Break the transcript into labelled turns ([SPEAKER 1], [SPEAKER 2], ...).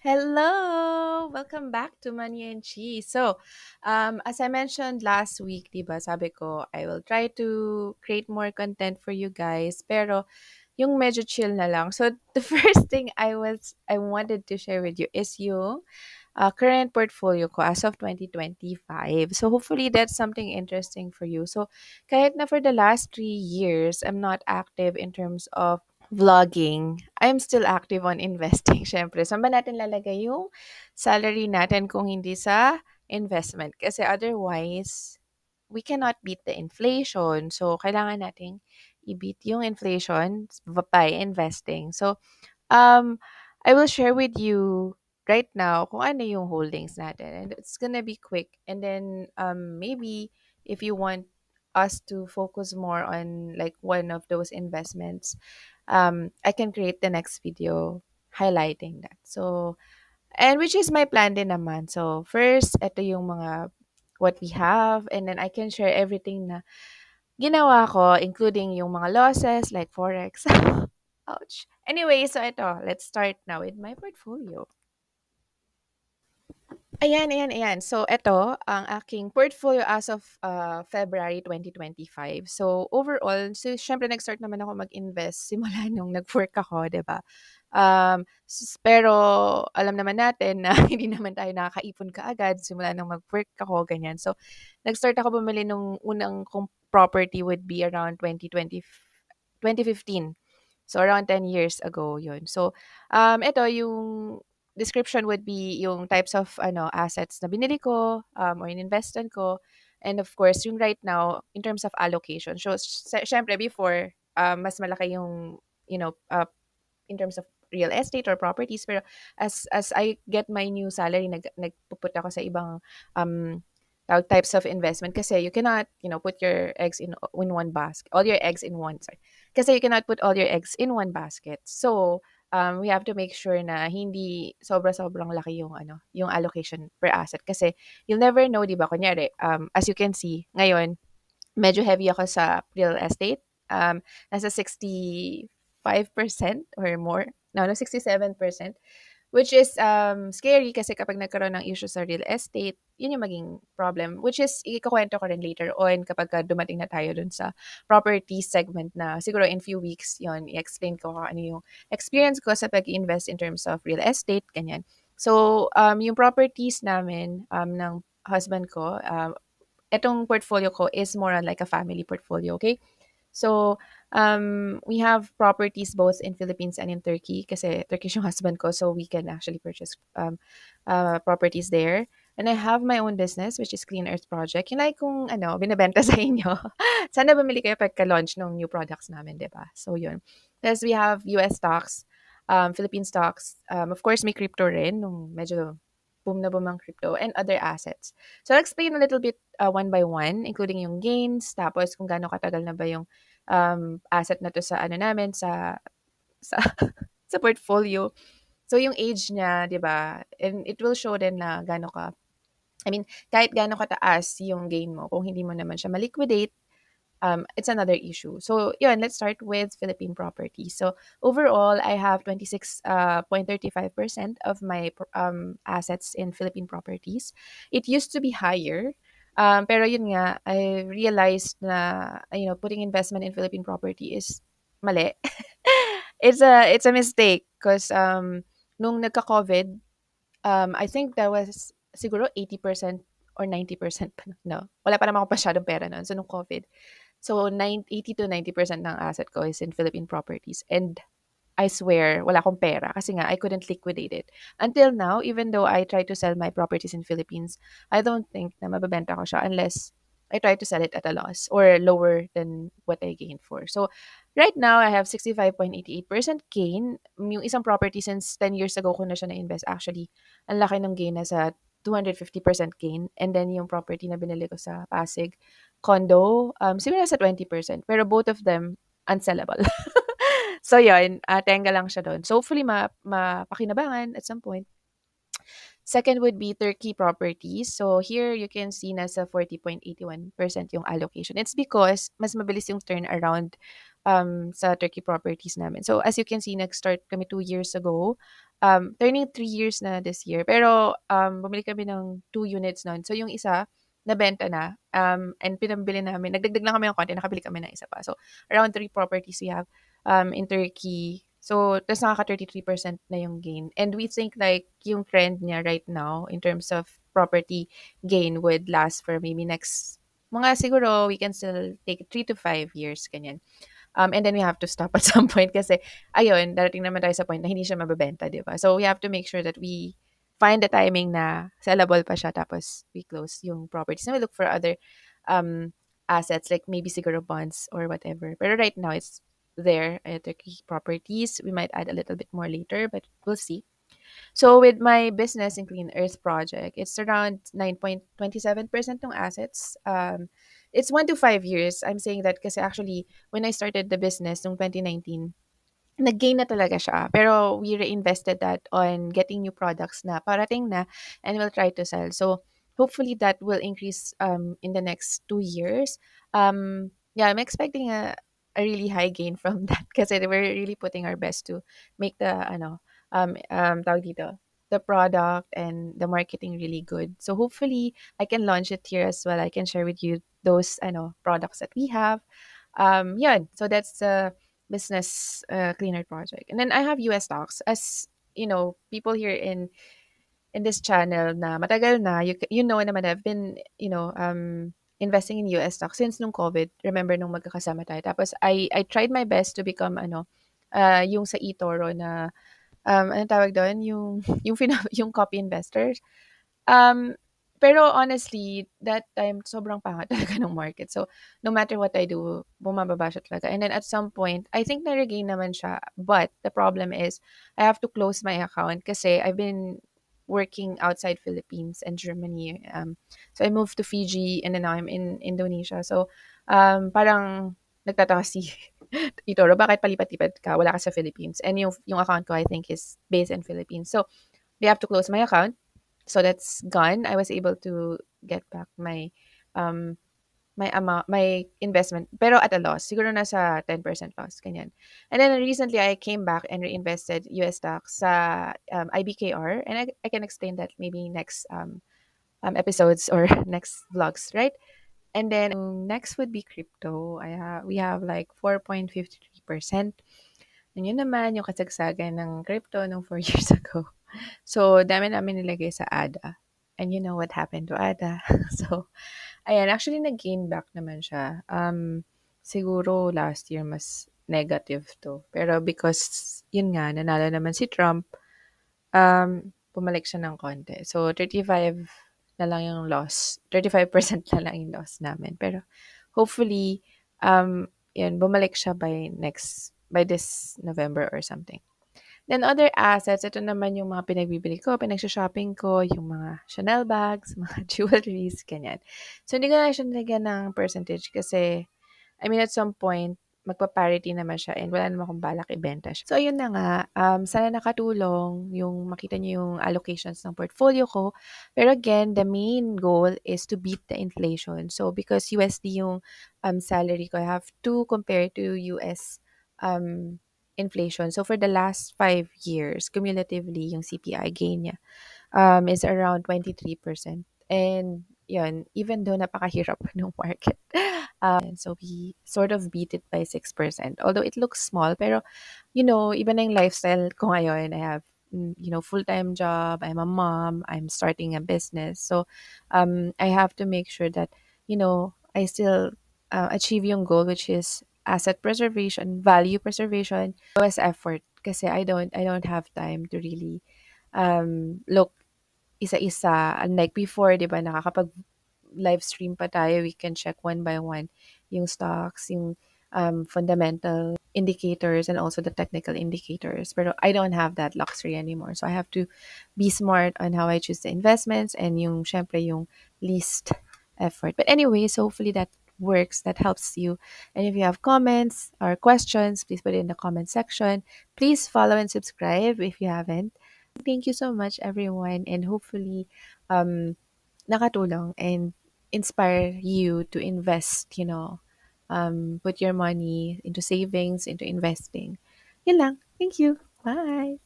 [SPEAKER 1] Hello! Welcome back to Money and Cheese. As I mentioned last week, diba, sabi ko, I will try to create more content for you guys, pero yung medyo chill na lang. So, the first thing I wanted to share with you is yung current portfolio ko as of 2025. So, hopefully that's something interesting for you. So, kahit na for the last 3 years, I'm not active in terms of vlogging, I'm still active on investing. Syempre, saan ba natin lalagay yung salary natin kung hindi sa investment? Kasi otherwise, we cannot beat the inflation. So, kailangan nating i-beat yung inflation by investing. So, um, I will share with you right now kung ano yung holdings natin. And it's gonna be quick. And then, maybe if you want us to focus more on like one of those investments, I can create the next video highlighting that. So, and which is my plan din naman. So, first, ito yung mga what we have, and then I can share everything na ginawa ko, including yung mga losses like forex. Ouch. Anyway, so ito, let's start now with my portfolio. Ayan. So, ito, ang aking portfolio as of February 2025. So, overall, so, syempre, nag-start naman ako mag-invest simula nung nag-work ako, di ba? Pero, alam naman natin na hindi naman tayo nakakaipon kaagad simula nung mag-work ako, ganyan. So, nag-start ako bumili nung unang kong property would be around 2015. So, around 10 years ago yun. So, ito yung description would be yung types of assets na binili ko or ininvestan ko. And of course, yung right now, in terms of allocation. So, syempre, before, mas malaki yung, in terms of real estate or properties. Pero as I get my new salary, nagpuput ako sa ibang um, types of investment kasi you cannot, put your eggs in one basket, all your eggs in one, sorry. Kasi you cannot put all your eggs in one basket. So, we have to make sure na hindi sobra-sobrang laki yung yung allocation per asset kasi you'll never know, 'di ba? Kunyari, as you can see, ngayon medyo heavy ako sa real estate. Nasa 65% or more. No, 67%. Which is scary kasi kapag nagkaroon ng issue sa real estate, yun yung maging problem. Which is, ikukwento ko rin later on kapag dumating na tayo dun sa property segment na siguro in few weeks, yun, i-explain ko kung ano yung experience ko sa pag-invest in terms of real estate, ganyan. So, yung properties namin ng husband ko, etong portfolio ko is more on like a family portfolio, okay? So, we have properties both in Philippines and in Turkey kasi Turkish yung husband ko, so we can actually purchase properties there. And I have my own business, which is Clean Earth Project. Yung like kung binibenta sa inyo. Sana bumili kayo pagka-launch ng new products namin, di ba? So, yun. Plus, we have US stocks, Philippine stocks. Of course, may crypto rin, nung medyo boom na boom ang crypto, and other assets. So, I'll explain a little bit one by one, including yung gains, tapos kung gaano katagal na ba yung asset na to sa namin, sa, sa portfolio. So, yung age niya, di ba? And it will show din na gaano ka, I mean, kahit gaano kataas yung gain mo, kung hindi mo naman siya maliquidate, it's another issue. So, yun, let's start with Philippine property. So, overall, I have 26.35% of my assets in Philippine properties. It used to be higher. Pero yun nga, I realized na, putting investment in Philippine property is mali. It's a mistake because nung nagka-COVID, I think that was siguro 80% or 90% pa. No, wala pa naman ako masyadong pera noon. So, nung COVID, so, 80 to 90% ng asset ko is in Philippine properties. And I swear, wala akong pera kasi nga I couldn't liquidate it. Until now, even though I try to sell my properties in Philippines, I don't think na mababenta ko siya unless I try to sell it at a loss or lower than what I gained for. So, right now, I have 65.88% gain. Yung isang property since 10 years ago ko na siya na-invest. Actually, ang laki ng gain na sa 250% gain. And then yung property na binili ko sa Pasig, condo, siguro nasa 20%. Pero both of them, unsellable. So, yun, tenga lang siya doon. So, hopefully, mapakinabangan at some point. Second would be Turkey properties. So, here you can see nasa 40.81% yung allocation. It's because mas mabilis yung turnaround sa Turkey properties namin. So, as you can see, nag-start kami 2 years ago. Turning 3 years na this year. Pero, bumili kami ng 2 units nun. So, yung isa, nabenta na. And pinambili namin. Nagdagdag lang kami ng konti. Nakabili kami ng isa pa. So, around 3 properties we have in Turkey. So, tas nakaka 33% na yung gain. And we think like yung trend niya right now in terms of property gain would last for maybe next mga siguro we can still take 3 to 5 years, ganyan. And then we have to stop at some point kasi, ayun, darating naman tayo sa point na hindi siya mabebenta, di ba? So, we have to make sure that we find the timing na sellable pa siya tapos we close yung properties. And we look for other um, assets like maybe siguro bonds or whatever. Pero right now, it's there at Turkey properties. We might add a little bit more later, but we'll see. So with my business in Clean Earth project, it's around 9.27% ng assets. It's 1 to 5 years. I'm saying that kasi actually, when I started the business in 2019, nag-gain na talaga siya. Pero we reinvested that on getting new products na parating na and we'll try to sell. So hopefully that will increase in the next 2 years. Yeah, I'm expecting a really high gain from that kasi we're really putting our best to make the tawag dito, the product and the marketing really good. So hopefully I can launch it here as well. I can share with you those products that we have. Yeah, so that's the business cleaner project. And then I have US stocks. As you know, people here in this channel na matagal na, you know naman I've been, investing in US stocks since nung COVID. Remember nung magkakasama tayo. Tapos I tried my best to become yung sa eToro na anong tawag doon? Yung copy investors. Um, pero honestly, that time sobrang pangat talaga ng market. So, no matter what I do, bumababa siya talaga. And then at some point, I think na-regain naman siya. But the problem is, I have to close my account kasi I've been working outside Philippines and Germany. So I moved to Fiji and then now I'm in Indonesia. So, parang nagtataka si Itoro, bakit palipat-lipat ka? Wala ka sa Philippines. And yung account ko, I think, is based in Philippines. So, they have to close my account. So that's gone. I was able to get back um my amount, my investment, pero at a loss. Siguro nasa 10% loss, ganyan. And then recently, I came back and reinvested US stocks sa IBKR, and I can explain that maybe next episodes or next vlogs, right? And then next would be crypto. We have like 4.53%. And yun naman yung kasagsagan ng crypto nung 4 years ago. So, dami namin nilagay sa ADA. And you know what happened to ADA. So, ayan, actually nag-gain back naman siya. Siguro last year mas negative to. Pero because, yun nga, nanalo naman si Trump, bumalik siya ng konti. So, 35 na lang yung loss. 35% na lang yung loss namin. Pero, hopefully, yun, bumalik siya by this November or something. Then other assets, ito naman yung mga pinagbibili ko, pinagsha-shopping ko, yung mga Chanel bags, mga jewelries, ganyan. So, hindi ko na siya nilagyan ng percentage kasi, I mean, at some point, magpa-parity naman siya and wala naman akong balak ibenta siya. So, ayun na nga. Sana nakatulong yung makita niyo yung allocations ng portfolio ko. Pero again, the main goal is to beat the inflation. So, because USD yung salary ko, I have to compare to US inflation. So, for the last 5 years, cumulatively, yung CPI gain niya is around 23%. And yun, even though napakahirap ng market, so we sort of beat it by 6%. Although it looks small, pero, iba na yung lifestyle ko ngayon. I have, full-time job, I'm a mom, I'm starting a business. So, I have to make sure that, I still achieve yung goal, which is asset preservation, value preservation, lowest effort. Kasi I don't have time to really look isa-isa. Unlike before, 'di ba, nakakapag live stream pa tayo, we can check one by one yung stocks, yung fundamental indicators and also the technical indicators. Pero I don't have that luxury anymore. So I have to be smart on how I choose the investments and yung syempre yung least effort. But anyways, hopefully that works, that helps you. And if you have comments or questions, please put it in the comment section. Please follow and subscribe if you haven't. Thank you so much, everyone, and hopefully nakatulong and inspire you to invest, put your money into savings, into investing. Yun lang. Thank you. Bye.